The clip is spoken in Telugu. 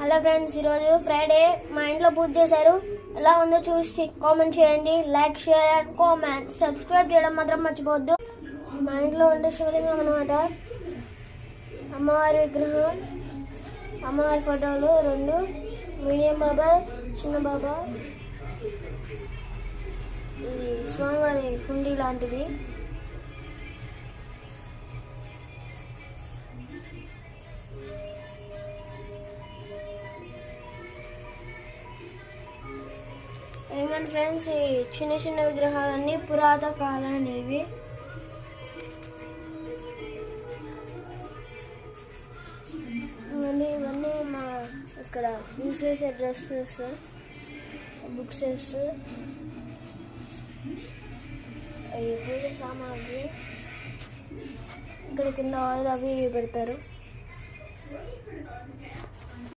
హలో ఫ్రెండ్స్, ఈరోజు ఫ్రైడే మా ఇంట్లో పూజ చేశారు. ఎలా ఉందో చూసి కామెంట్ చేయండి. Like, share and comment. Subscribe చేయడం మాత్రం మర్చిపోవద్దు. మా ఇంట్లో ఉండే శివలింగం అనమాట. అమ్మవారి విగ్రహం, అమ్మవారి ఫోటోలు 2, మీడియం బాబా, చిన్న బాబా. ఇది స్వామివారి హుండీ లాంటిది. ఏంటంటే ఫ్రెండ్స్, ఈ చిన్న చిన్న విగ్రహాలన్నీ పురాతన కాలానివి. ఇవన్నీ మా ఇక్కడ యూజ్ చేసే డ్రెస్సెస్, బుక్సెస్, పూజ సామాగ్రి. ఇక్కడ కింద ఆయిల్ అవి పెడతారు.